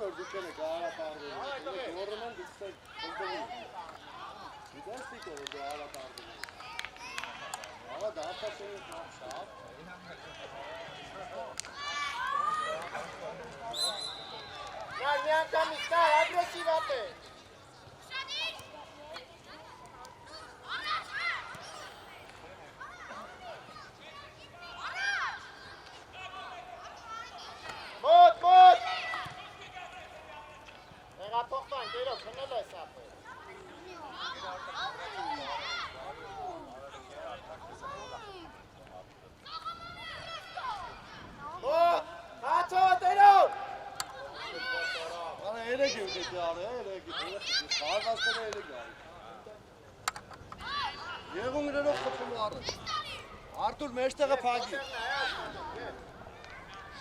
որ դուք եք հարապարվում։ Գորում են դիստել խնդրում։ Դες դիքո որ դու հարապարվում ես։ Ահա դա ապացույց շապ։ Նա միանգամից դա ագրեսիվ ապե։ Մոտ։ Տեղափոխվան, գերով, խնել ես ապը։ Մոտ, հացով տերով։ Արա երեք եմ դեպի արը, երեք խաղացել է երեք արը։ Եղում իրենով խփում արը։ Արտուր մեջտեղը փագի։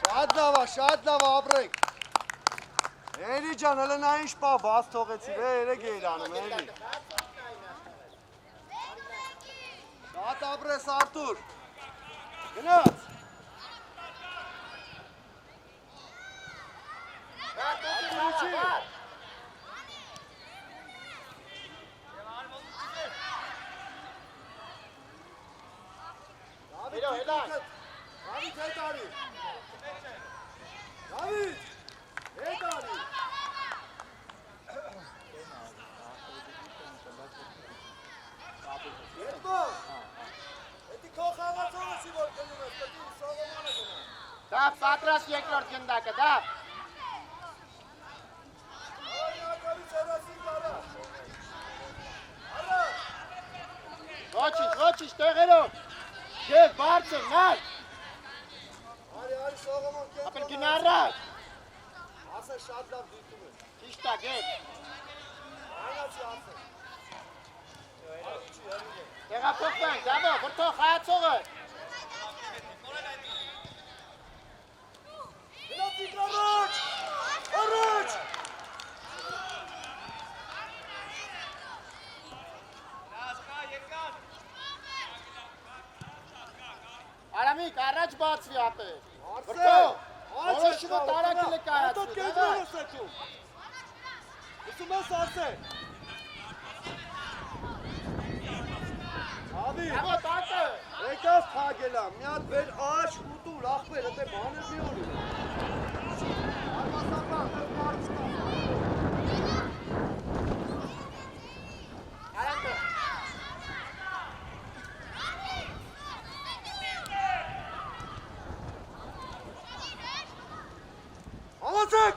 Շատ լավ ապրեք։ Էլի ջան, հələ նա ինչ պա բաց թողեցիր, երեք էիր անում, էլի։ Շատ ապրես Արտուր։ Գնաց։ Դավիթ հետ արի։ Դավիթ, հետ արի։ Երկո, էդի քո խաղացողը չի որ գնում ես, պետք է Սողոմոնը գնա։ Դավ, պատրաստ երկրորդ գնդակը, դավ։ Արինակալից հերասին կարա։ Արա։ Ոչինչ, տեղերով։ Եվ բարձր, նար։ Արի Սողոմոն կենտրոն։ Ապել գնա առաջ։ Ասը շատ լավ դիտում է։ Ճիշտ է, գետ։ Այնացի ասը։ Տեղափոխվանք, դավո, վրդող խայացողը։ Գնացիք առաջ։ Արամիկ, առաջ բացվի ապե։ Վրդող, որոշումը տարակիլ է կայացվի, դավա։ Ուսում ես ասե։ Հավի, տակը։ եկավ փագելա, մի հատ վեր աչ ուտուր, ախպեր, էտե բաներ մի օրի։ Արմասապան, դեր մարդ չկա։ Արանքը։ Համացեք։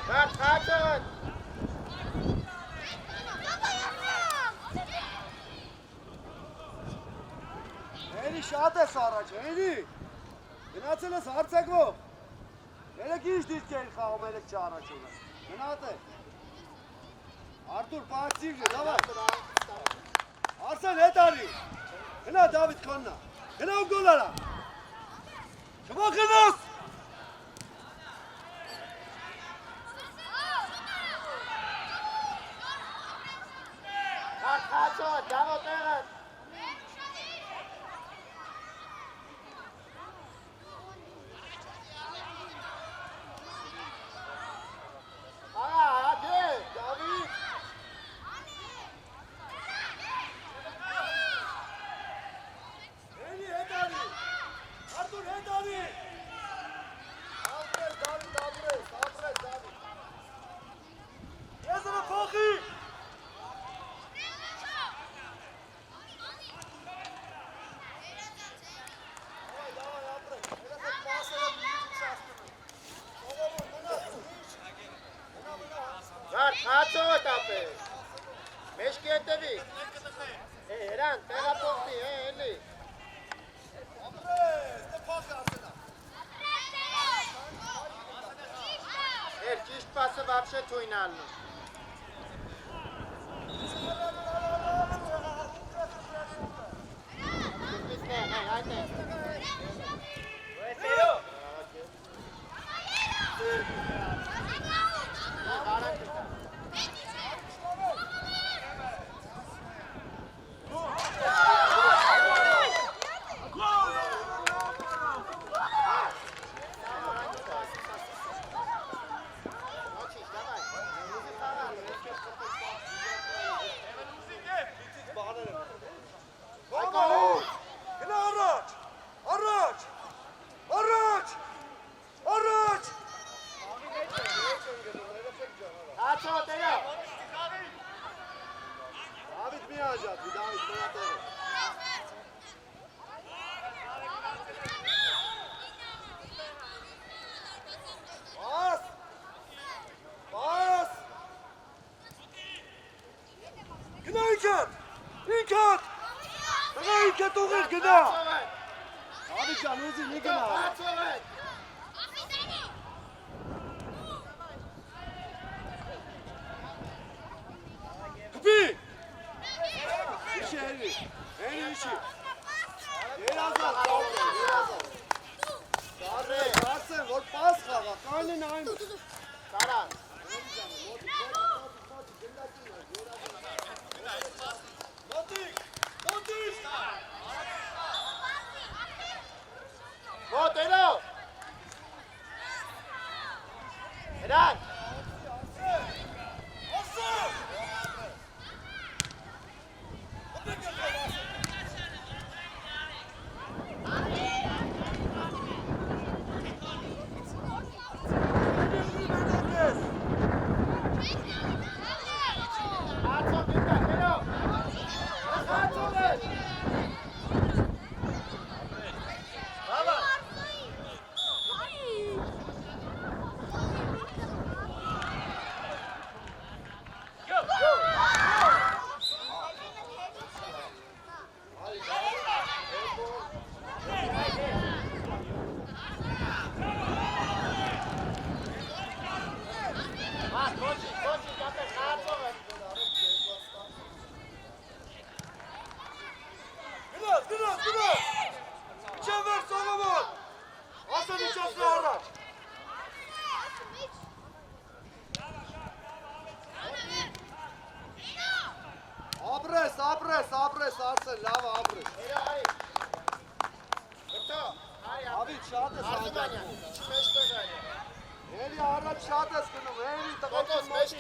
Դար, խաչըղըտ։ Էլի շատ ես առաջ, էլի։ Գնացել ես հարցակվող։ Երեք ինչ դիրք էին խաղում, երեք չառաջում ես։ Գնատ է։ Արտուր, պահացիվ է, դավայ։ Արսեն հետ արի։ Գնա Դավիթ քոննա։ Գնա ու գոլ արա։ Չվախենաս։ Խաչըղըտ, դավո տեղըտ։ Խաչըղըտ ապե։ Մեջքի հետևի։ Հերան, տեղափոխվի, էլի։ Ճիշտ պասը վաբշե թույն ալնում։ հաջատվի, Դավիթ, մնատերը։ Պաս։ Գնա ինքդ, տղա ինքդ ուղիղ գնա։ Դավիթ ջան, ուզի մի գնա։ Կպի։ Իշի հերի, իշի։ Երազալ, երազալ։ Կարծեմ, որ պաս խաղա, կանին այն։ Կարան։ Մոտենո։ Հրան։ Ապրես, արցել, լավ ապրես։ Ավիտ, շատ ես աջատվում։ Հերի առաջ շատ ես գնում, հերի տղոքին մոտի։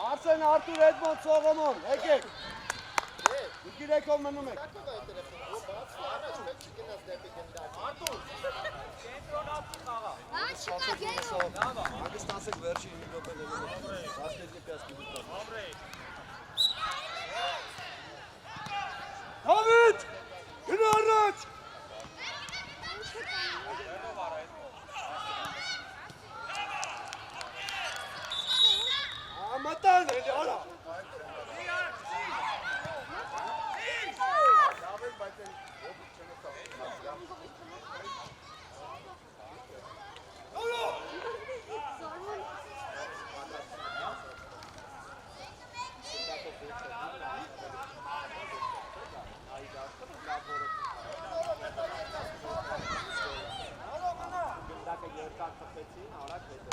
Արսեն, Արտուր, Էդմոնդ, Սողոմոն, եկեք։ Եկեք մնում եք։ Հանգստացեք վերջի 9 րոպեներում։ 12 պիասկի դուք։ Դավիթ, գնա առաջ։ Մտան էլի, արա։ արտախեցին, արագ հետո։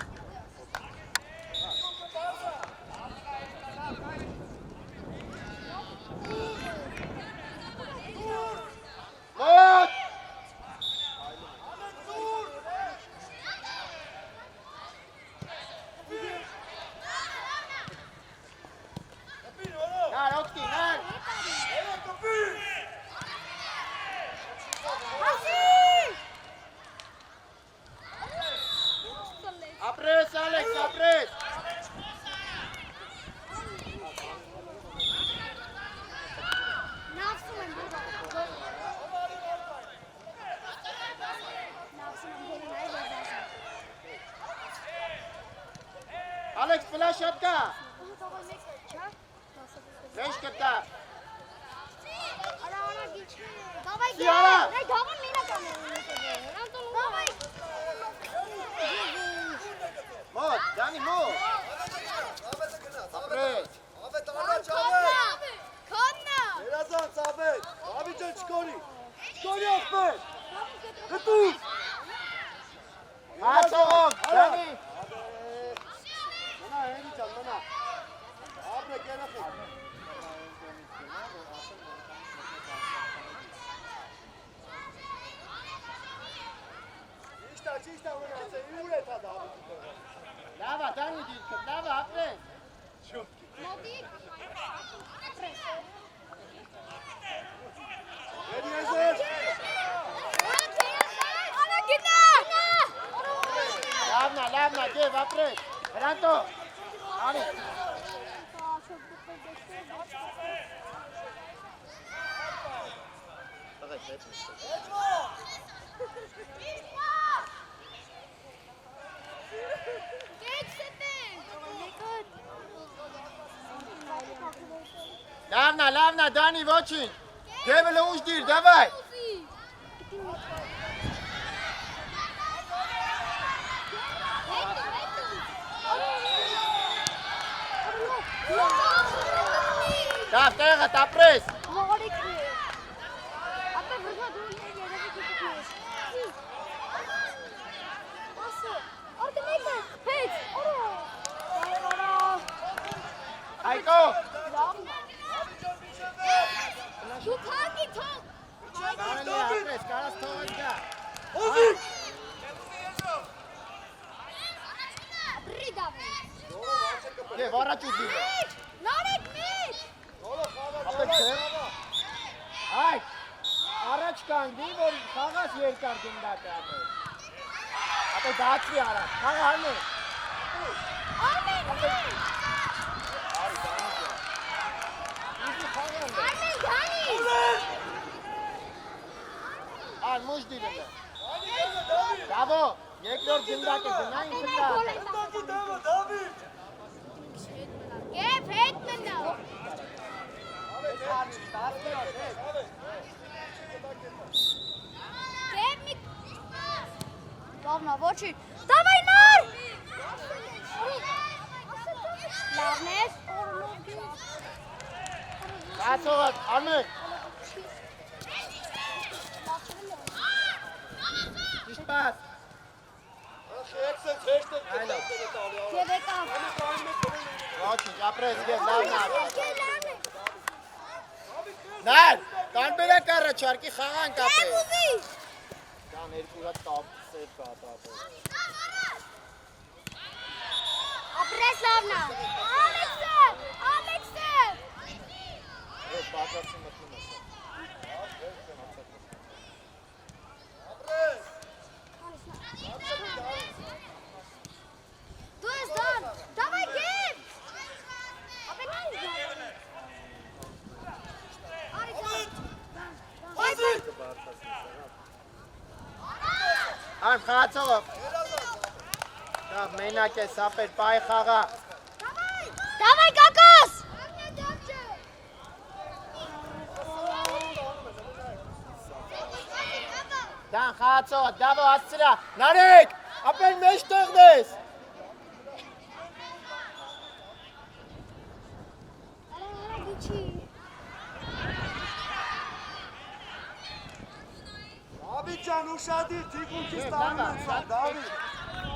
Մոտ! Նար, օգտի, նար! Ապրես, Ալեքս, ապրես! Ալեքս, պլաշ ատկա! Վեշ կտա! Սիարա! Մոտ, դանի մոտ! Ապրես! Ավետ առաջ ավետ! Երազան ծավետ! Ավիճան չկորի! Չկորի ախպեր! Գտուր! Հացողով, դանի! Մնա, հենի ճան, մնա! Ապրեք երախի! Ճիշտա մնացե, ուր է թա դա ավետի տողը։ Լավա, դանի դիրքը, լավա, ապրես! Էր եզեր! Լավնա, գև, ապրես! Հրանտո! Անի! Տղեկ, հետ Լավնա, դանի, ոչին! Գևը լուշ դիր, դավայ! Դավ, տեղը, տապրես! Հայկո! Կարելի ապրես, կարաս թողըց գա։ Հոզիկ! Եվ առաջ ու դիվը։ Ապեք ձեր։ Այդ, առաջ կանգնի, որ խաղաս երկար գնդակ է ապեք։ Ապեք դացվի առաջ, խաղը հարմի։ Ան մուշ դիրել է։ Դավո, երկրորդ գնդակ է գնային գնդակ։ Դակի դավը, դավիճ! Ладно, очень. Давай, Нар! Լավնես, Կացողըտ, արմեք։ Ճիշտ պաս։ Եքսենց հեշտ եք կտակել է տալի ավետ։ Եվ եկավ։ Ոչինչ, ապրես գև, լավնար։ Նար, կանբերակ առաջարկի խաղանք ապել։ Կան երկու հատ տապ սետ կա տապել։ Ապրես լավնա։ Ալեքսը։ Ես բակացի մտնում ես։ Ապրես! Դու ես դան, դավայ գև։ Ապենայ Հոզիկ! Արմ խաղացողով։ Կավ մենակ է սապեր պայ խաղա։ Դավայ կակաս։ Դան խաղացողը, դավո ասցրա, նարեք, ապել մեջ տողնես։ Ավիճան ուշադիր, թիկունքից տանում են սա, Դավիթ։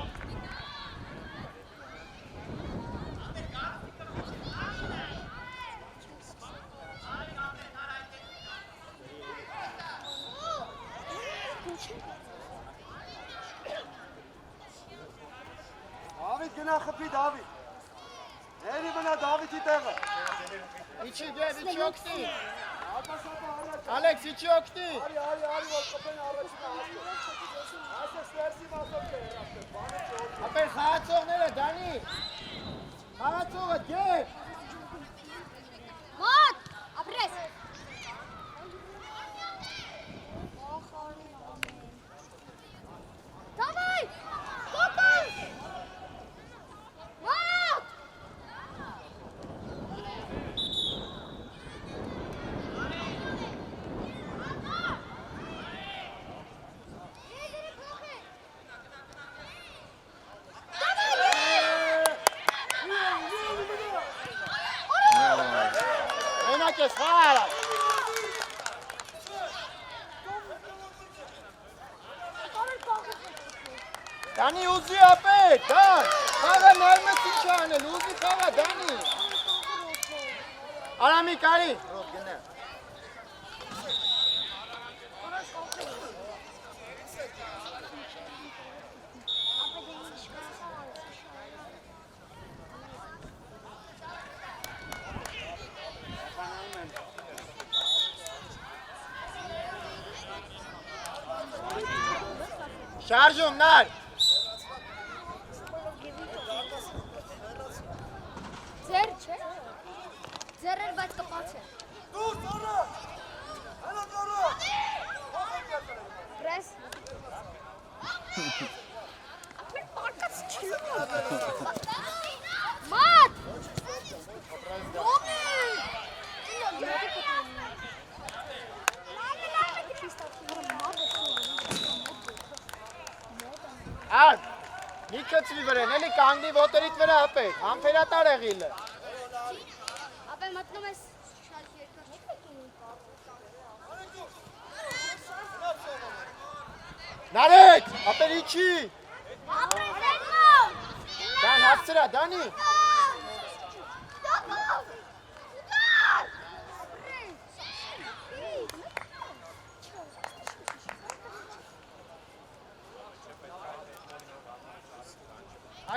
գնա խփի Դավիթ։ Հերի մնա Դավիթի տեղը։ Իչի գեվ, իչի օգտի։ Ատասապա առաջ։ Ալեքս, իչի օգտի։ Արի, որ խփեն առաջինը հասկը։ Ասես վերսի մասով է երաշտը, բանը չորդ։ Ապեր խաղացողները, Դանի։ Խաղացողը, գեվ։ Մոտ, ապրես։ Давай! Կոկոս! Մոտ! Մենակ ես խաղ։ Դանի ուզի ապետ, դան, խաղը նայմս ինչ անել, ուզի խաղը, Դանի։ Արամի կարի։ Ռոտ գնա։ Շարժում, նար։ Ձեր չէ։ Ձեր էր, բայց կպած է։ Դուրս առաջ։ Հələ առաջ։ Պրես։ Պարկած չի։ Մոտ! Ար, մի կծվի վրեն, էլի կանգնի ոտերիտ վրա ապետ, համպերատար եղիլը։ Ապե մտնում ես շատ երկար։ Նարեկ, ապեր իչի։ Ապրեսենով! Դան հացրա, Դանի։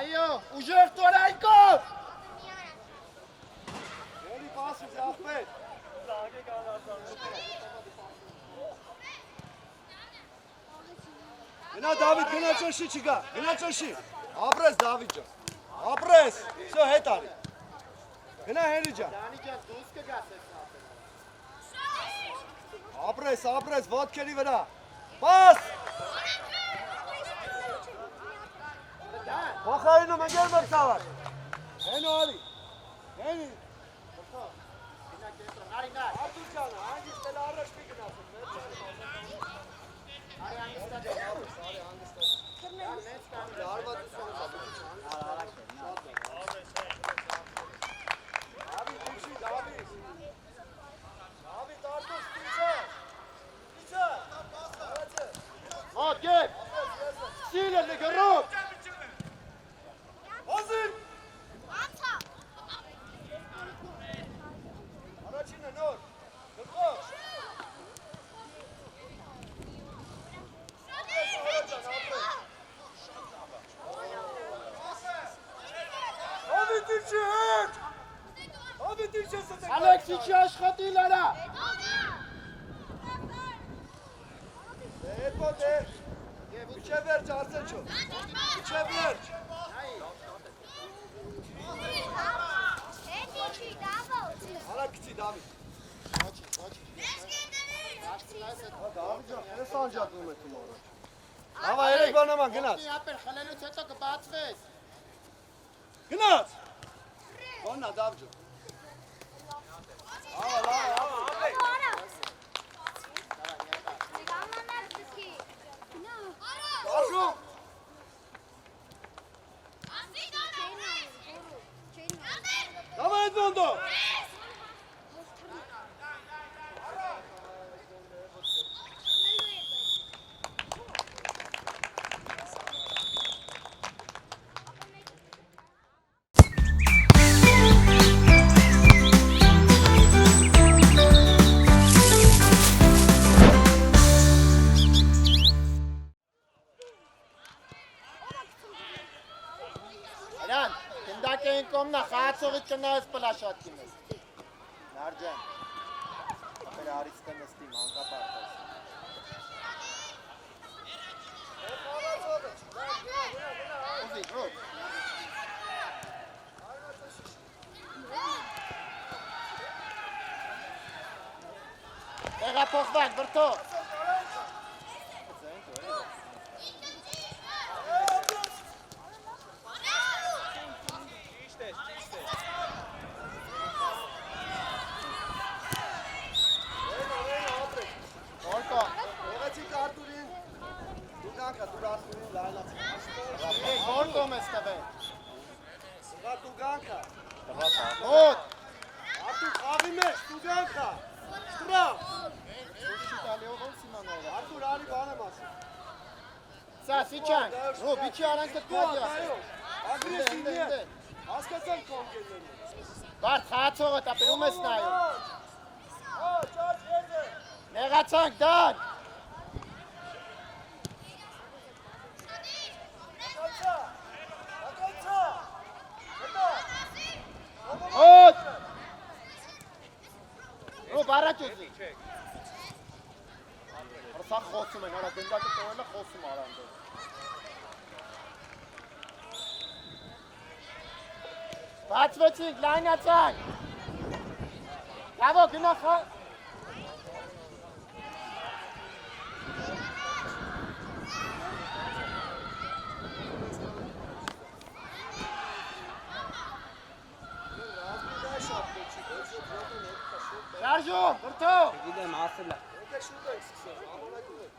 Այո, ուժեր տորայքով։ Հերի պասուս ախպետ։ Գնա Դավիթ, գնա ճոշի չգա, գնա ճոշի։ Ապրես Դավիթ ջան, ապրես, սո հետ արի։ Գնա Հերի ջան, Դանի ջան, դուս կգաս ես ապրես, ոտքերի վրա, պաս։ Փոխարինը մգեր մրցավար։ Հենո արի, հենի։ Նարի, նար։ Արտուր ջանը, հանգիստ էլ առաջ մի գնացում, Արի հանգստա Մոտ, գեվ, սիլը նգրոտ։ Հոզին։ Առաջինը նոր, գլխոք։ Հավիտիչի հետ։ Հավիտիչի ստեք։ Ալեքսիչի աշխատի լարա։ Էպոտ է։ Իչե վերջ արծեչո։ Իչե վերջ։ Արա կցի Դավիթ։ Դավիթ ջան, ես անջատվում է թում առաջ։ Հավա երեք բանաման գնաց։ Ապեր խլելուց հետո կբացվես։ Գնաց։ Բաննա Դավիթ ջան։ Հավա, լավ, Արժում։ Давай, Эдмондо! Երան, գնդակ էին կոմնա, խաղացողից կնայես պլաշատկին ես։ Նարջան, ապեր արից կնստիմ, հանկապարտես։ Ուզի, ռոք։ Տեղափոխվակ, բրթող։ Որ կոմ ես տվել։ Սղա դու գանքա։ Մոտ։ Արտուր խաղի մեջ, դու գանքա։ Ստրավ։ Ուշի տալիով ով սիմանով։ Արտուր արի բան եմ ասում։ Սա սիչան, ռո, բիչի արանքը տվագի ասում։ Ագրեսիվ նիետ։ Հասկացան կոնկերները։ Բարդ խաղացողը տապերում ես նայում։ ճաճ եզը։ Նեղացանք դան։ Հոտ։ Ռոբ առաջ ուզի։ Սա խոսում են, արա գնդակը տողելը խոսում արանդ է։ Բացվեցինք, լայնացանք։ Լավո, գնա խաղ։ Շարժում, բրթող։ Գիտեմ, ասել է։ Եկե շուտ ենք սկսել, ամոնակում ենք։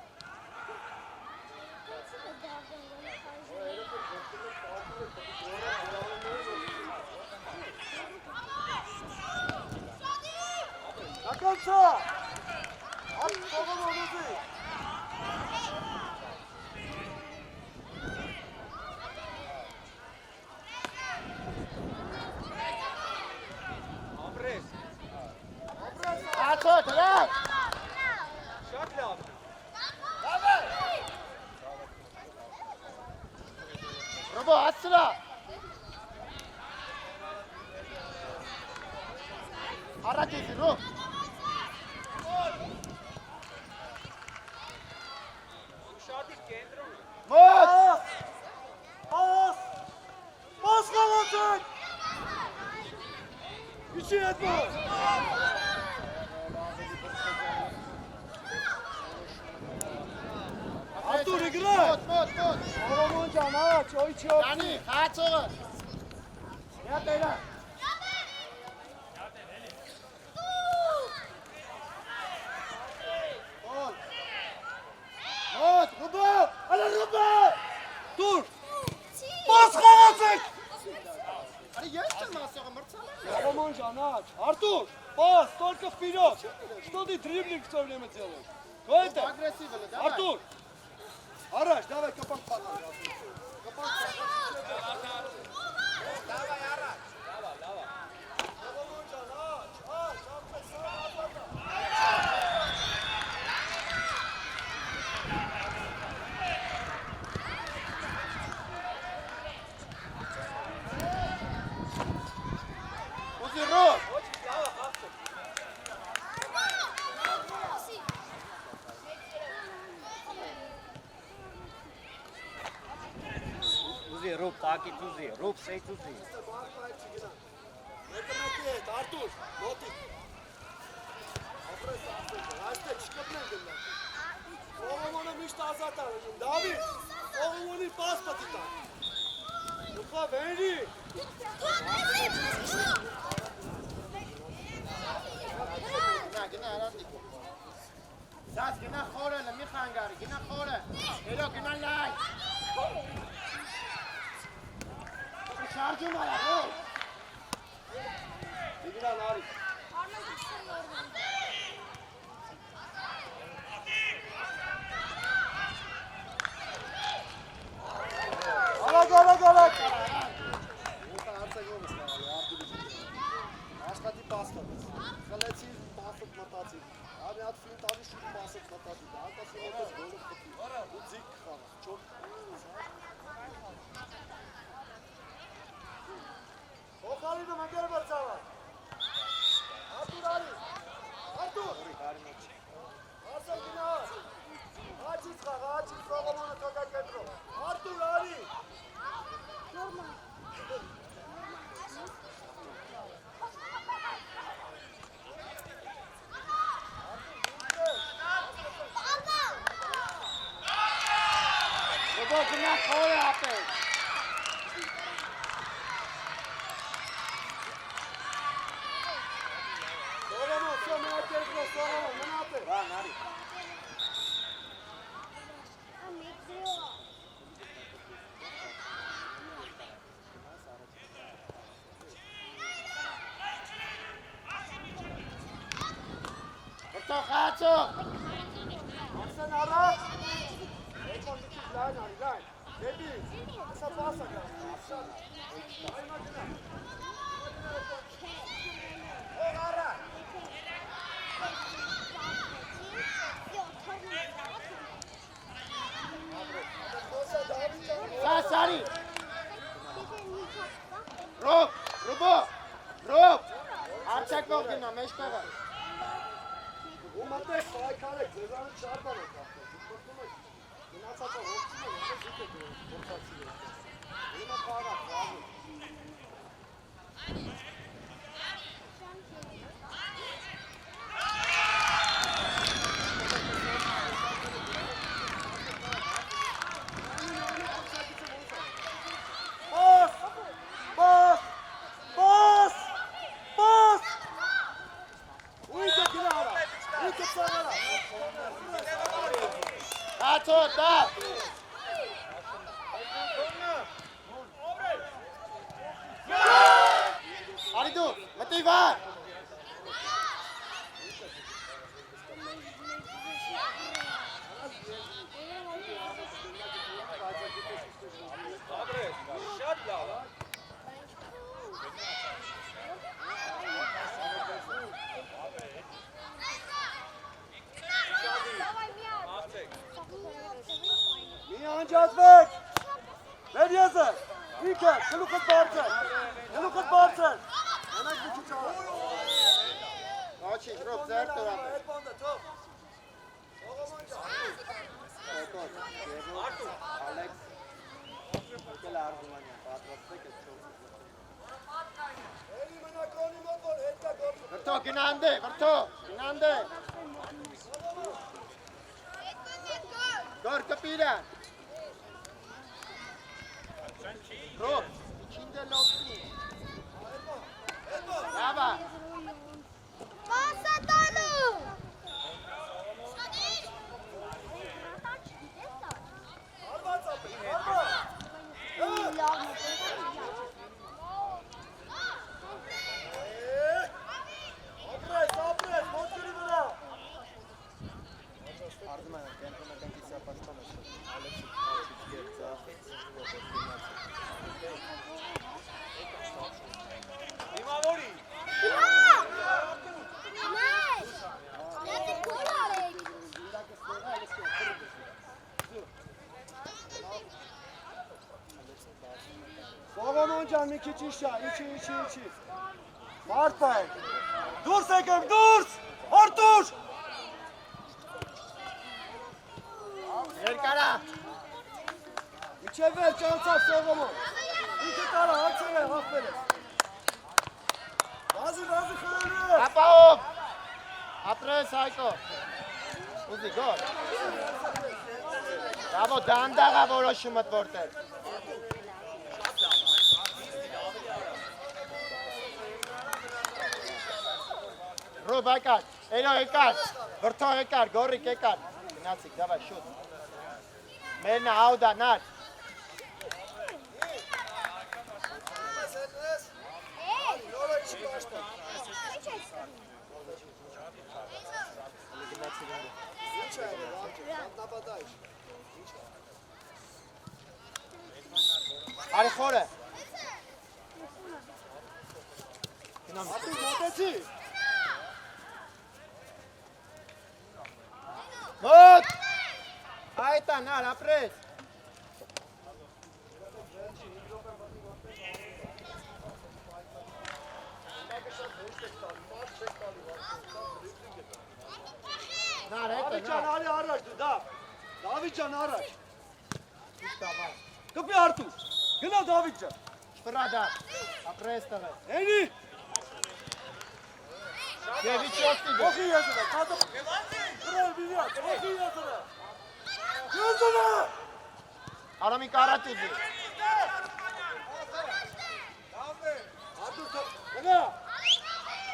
Նականցա։ Արդ տողում օնուզի։ Ամրես։ Ացո, դրակ։ Շատ լավ։ Ռոբո, ասրա։ Առաջ ուզի, ռոբ։ Ուշադիր կենտրոն։ Մոտ։ Պաս խաղացեք։ Իչի հետ մոտ։ Արտուր իգրա։ Մոտ։ Ողոմոն ջան, առաջ, օյչի օգնի։ Դանի, խաղացողը։ Եա տերա։ Մոտ, ռոբո, ալա ռոբո։ Դուր։ Պաս խաղացեք։ Արի ես չեմ ասողը մրցալ։ Ողոմոն ջան, առաջ։ Արտուր, պաս, только вперед. Что ты дриблинг все время делаешь? Кто это? Ագրեսիվ էլ է, դավայ։ Артур! Առաջ, давай կապանք պատան։ Ուզի ռոբ։ Ուզի, ռոբ, տակից ուզի, ռոբ, սեյց ուզի։ Մեկը մեկի հետ, Արտուր, մոտիկ։ Ապրես, այստեղ չկպնեն գնակ։ Ողոմոնը միշտ ազատ արվում, Դավիթ, Ողոմոնի պաս պտի տան։ Ուխա, վենրի։ Գնա, արանդիկ։ Սաս, գնա խորը, լմի խանգարի, գնա խորը։ Հերո, գնա լայ։ Շարժում արա, ռոբ։ Իգրան արի։ Արագ։ Ուտա արցեգով ես կարալի, արտուրի ժիտ։ Աշխատի պաստատես։ Խլեցի պաստատ մտացի։ Արի հատ ֆիլմ տարի շուտ պաստատ մտացի։ Արտասի մոտես գոլով պտի։ Ու ձիք խաղաս, չոք։ գնա խորը ապել։ Սողոմոն, սո մենակ երկրով, Սողոմոն, մնաց է։ Բան, արի։ Վրտո խացող։ Ասեն առաջ։ Երկոն դիքից լայն արի, լայն։ Դեպի, ասա պասա գա, ասան։ Այմա գնա։ Հող առաջ։ Սասարի։ Ռոբ, ռոբո, ռոբ։ Արցակով գնա, մեջ կողը։ Ումատես պայքարեք, ձեզանից շարդան եք ախտել, դուք եք, գնացածը ողջին եք, դուք եք գործացի եք, իմա պարակ, վաղուր։ Հացո, դա։ Արի դու, մտի վար։ Մի անջատվեք, մեր եզը, ինքը, գլուխըտ բարձր, մենակ մի քիչ արը։ Ոչինչ, ռոբ, ձեր տորապ է։ Այդ բանդը, թող։ Սողոմոն ջան։ Արտուր, Ալեքս, եկել է Արզումանյան, պատրաստեք ես չորսը։ Էլի մնակրոնի մոտ որ հետկա գործը։ Վրտո, գնանդե, վրտո, գնանդե։ Գոր կպիրը։ Ռոբ, իչինդը լոպնի։ Լավա։ Պասա տալու։ Արված ապել, արված։ Ապրես, մոտքերի վրա։ Արզումանյան, կենտրոնը կենքից ապաստան է, Ալեքսի կացիչ գերծա, Հիմավորի։ Սողոմոն ջան, մի քիչ իշա, իչի։ Մարդ պայեք։ Դուրս եկեք, դուրս, Արտուր։ Երկարա։ Իչև վեր ճանցավ Սողոմոն։ Ինքը տարա, հացել է, հաղվել է։ Վազի խորը։ Ապաով։ Ապրես Հայկո։ Ուզի, գոր։ Դավո, դանդաղա որոշումըտ որտեր։ Ռոբ եկար, էլո եկար, վրթո եկար, գորիկ եկար։ Գնացիք, դավայ, շուտ։ Մերնա, աուդա, նար։ Արի խորը։ Արտուր, մոտեցի։ Մոտ։ Այտա, նար, ապրես։ Նար, հետը, Դավիթ ջան, նար։ արի առաջ դու, Դավիթ ջան, առաջ։ Կպի Արտուր, գնա Դավիթ ջան։ Շպրա դա, ապրես տղը։ Էնի, Եվիչովսի դու։ ոխի եզրը, կատը։ Գրել բիվյատ, ոխի եզրը։ Եզրը։ Արամիկ առաջ ուզի։ Արտուր գնա։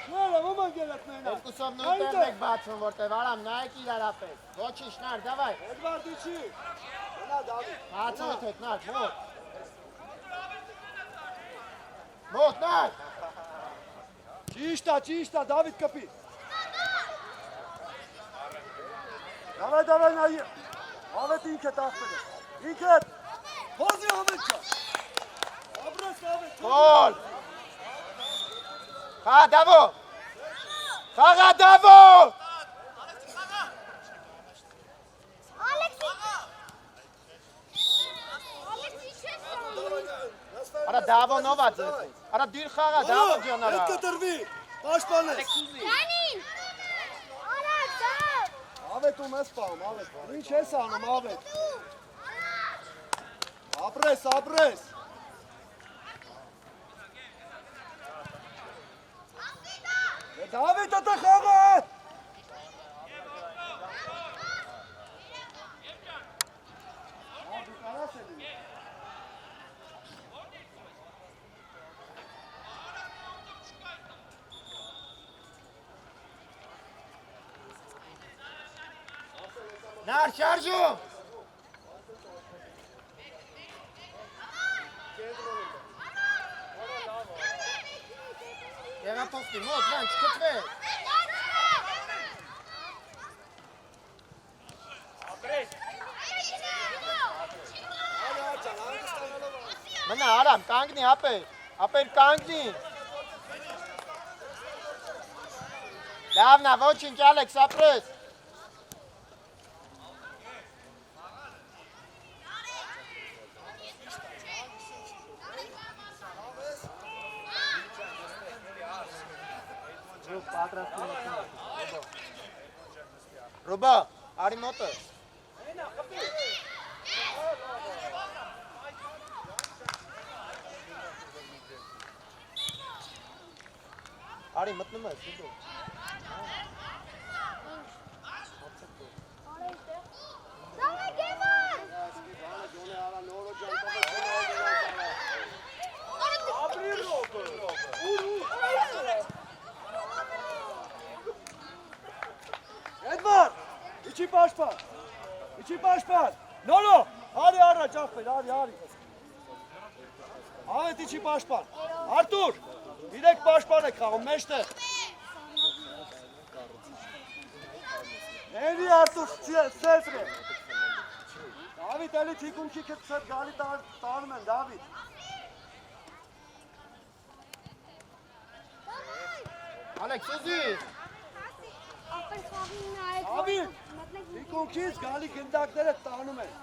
Նորա ոման գելած մենա։ Երկուսով նույն տեղն եք բացվում, որտև Արամ նայեք իրարապես։ Ոչինչ նար, դավայ։ Էդվարդի չի։ Գնա Դավիթ։ Բացվեք հետ նար, մոտ։ Մոտ նար։ Ճիշտ է, Դավիթ կպի։ Davay նայ։ Ավետ ինքդ ախպեր է։ Ինքդ։ Հոզի ավետ չա։ Աբրես ավետ։ Գոլ։ Խա Դավո։ Խաղա Դավո։ Արա Դավո նովա ձեզ։ Արա դիր խաղա Դավո ջան արա։ Հետ կտրվի։ Պաշտպանես։ Յանին։ Արած, դավ։ Ավետում ես պահում, ավետ։ Ինչ ես անում, ավետ։ Ապրես։ Դավիթը տա խաղը։ Դու կարաս էլի։ Նար շարժում։ Եղապովտի մոտ, լան չկտվեք։ Մնա Արամ, կանգնի ապեր կանգնի։ Լավնա, ոչինչ Ալեքս, ապրես։ Ռուբա, արի մոտը։ Արի մտնում ես, դու։ Դավայ գեմար։ Էդվարդ, իջի պաշտպան, նորո, արի առաջ ախպեր, արի, ավետ իջի պաշտպան, Արտուր, իրեք պաշտպան եք խաղում, մեջտեղ, Էնի Արտուր, սետրը, Դավիթ էլի թիկունքի կտսետ գալի տանում են, Դավիթ, Ալեքս ուզի։ Ավիտ, թիկունքից գալի գնդակները տանում են,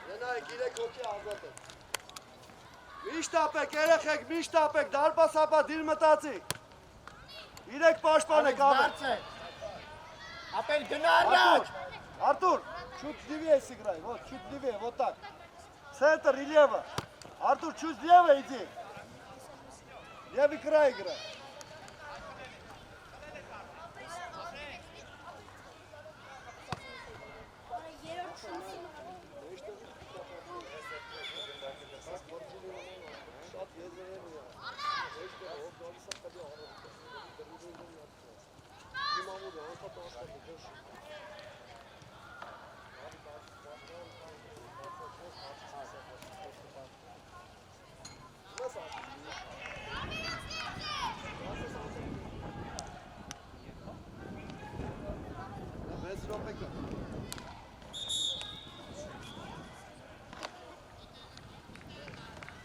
Ենայք իրեք հոգի ազատ են, միշտ ապեք, երեխեք, միշտ ապեք, դարպասապա դիր մտացի, իրեք պաշտպան եք ավետ, Ապեր գնա առաջ։ Артур, чуть левее сыграй, вот, чуть левее, вот так. Центр и лево. Артур, чуть лево иди. Левый край играй.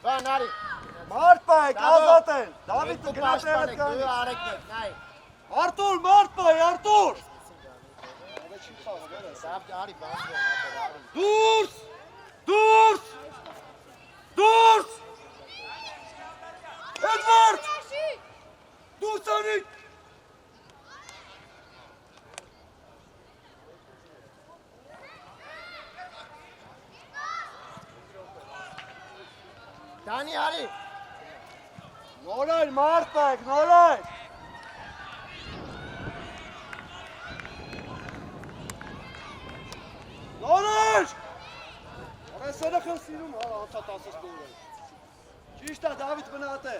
Վան արի։ Մարդ պայք, ազատ են։ Դավիթը գնաց Դու կանի։ արեկնեք, նայ։ Արտուր, մարդ պայ, Արտուր։ Սավ արի բանջը ապեր արի։ Դուրս, դուրս, դուրս։ Էդվարդ, դուրս անիք։ Դանի արի։ Նորայր մարդակ, նորայր։ Նորայր։ Արեսերը խսիրում, հա, անցա 10 գոլը։ Ճիշտ է, Դավիթ մնատ է։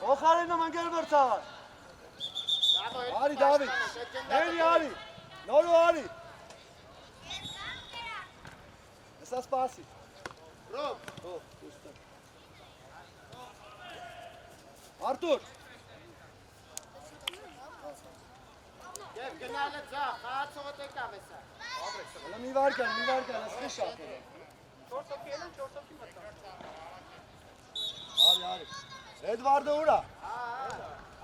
Օխարինը մնգել վրցաղար։ Արի Դավիթ, հերի արի, նորու արի։ Հեսա սպասի։ Ռոբ, ուստը։ Արտուր։ Եվ գնալը ձախ, խաղացողը տեկավ էսա։ Հələ մի վարկան, ասկի շատ է։ 4 հոգի ելան, 4 հոգի մտան։ Արի։ Էդվարդը ուրա։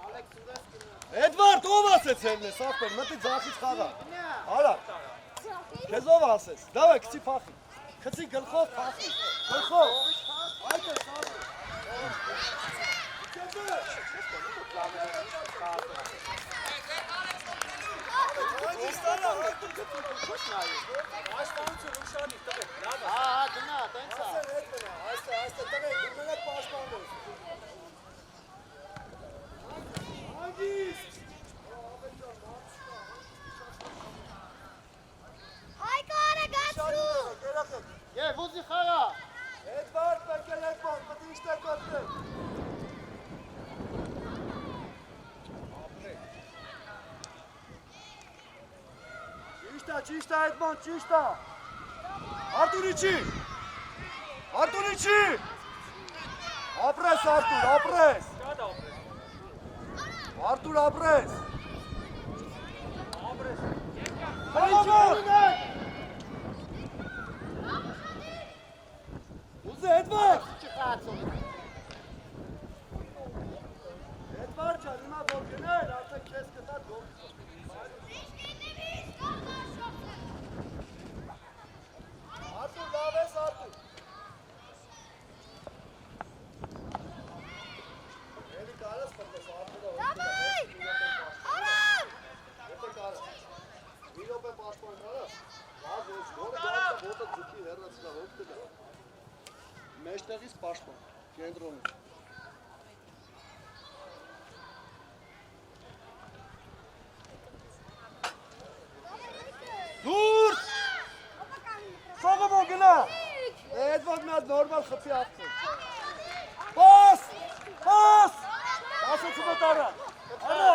Ալեքս ուզես գնա։ Էդվարդ, ով ասեց հերն ես, ախպեր, մտի ձախից խաղա։ Արա, քեզ ով ասեց, դավայ, քցի փախի։ Քցի գլխով փախի, գլխով։ Այդ է սաղը։ Գնա, տենց է։ Այստեղ տղեկ, մենակ պաշտպանվես։ Հանգիստ։ Հայկը արագացրու։ Եվ ուզի խաղա։ Էդվարդ, պեկել Էդվարդ, մտի իշտ է կոտնել։ Ճիշտ է Էդվարդ, ճիշտ է։ Արտուրիչի։ Ապրես, Արտուր, ապրես։ Արտուր, ապրես։ Խաղավոր։ Ուզե, Էդվարդ։ Չի խաղացողը։ Էդվարդ չան, հիմա որ գներ, արդեն քեզ կտած գոլ։ Արտուր, լավ ես, Արտուր։ Էլի կարես պրտես, Արտուրը։ Դավայ։ Արամ։ Եթե կարես։ Մի րոպե պաշտպան կարես։ Վազ ոչ, որը կարես ոտը ձուքի հեռացնա, ով կդա։ Մեջտեղից պաշտպան, կենտրոնից։ Դուրս! Սողոմոն գնա! Էդվարդ մի հատ նորմալ խփի աղցել։ Պաս! Ասեցում է տարա։ Արա!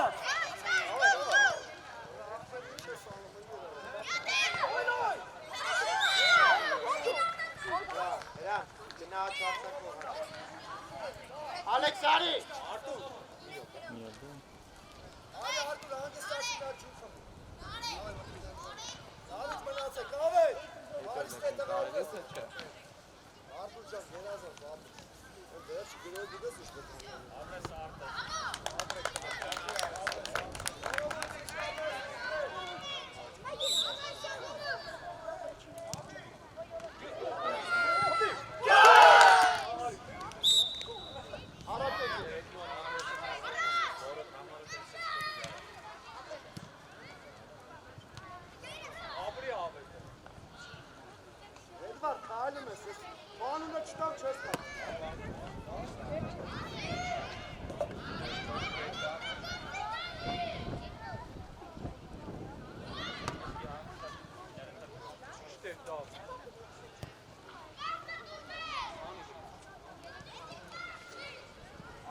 Գնա չարսակող։ Ալեքս արի։ Արտուր, հանգստացի նա ջուր խմի։ Դավիթ մնացեք, ավետ! Բարիստ է տղարվես։ Արտուր ջան, գերազան, բապս։ Վերջ գրոյ դիգես իշտ է։ Ապրես արտը։ Էդվարդ, քայլում ես, բանունը չտամ չես կա։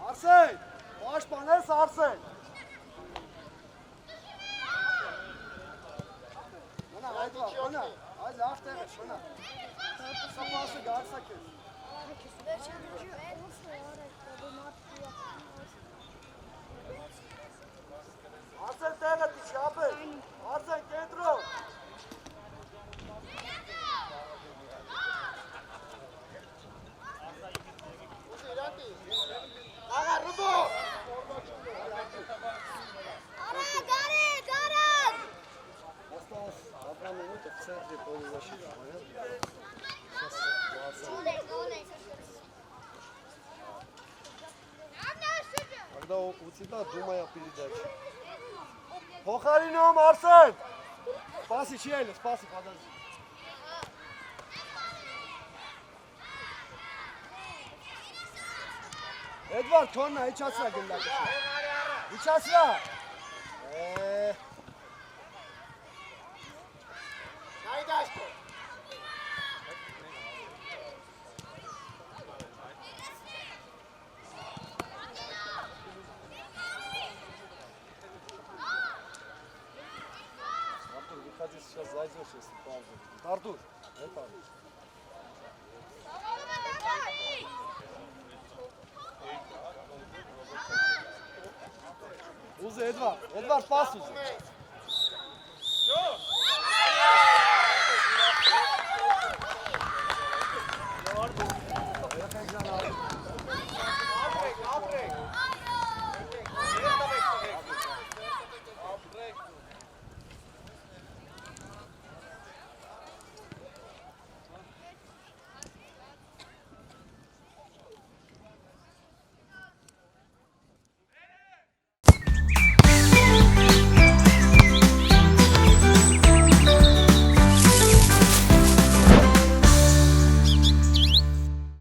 Արսեն, պաշտպանես Արսեն։ Մնա, Էդվարդ, մնա, այ լավ տեղ ես, մնա։ Սա պասը գարսա քեզ։ Արսեն տեղը դիչ, ապեր, Արսեն կենտրոն։ Ուզի իրանտի։ Աղա ռուբո։ Արագ, արագ։ Осталось 1 минута в центре полузащиты, понятно? Сейчас 20. Գոլ է։ Тогда у тебя думая передача. Փոխարինում Արսեն։ Սպասի չի այլ, սպասի, подожди։ Էդվարդ, քոննա, իջացրա գնդակը։ Իջացրա։ Նայդաշտը։ Артур, выходи, сейчас зайдешь, если пауза будет. Артур, это. Ուզը, Էդվարդ, պաս ուզը։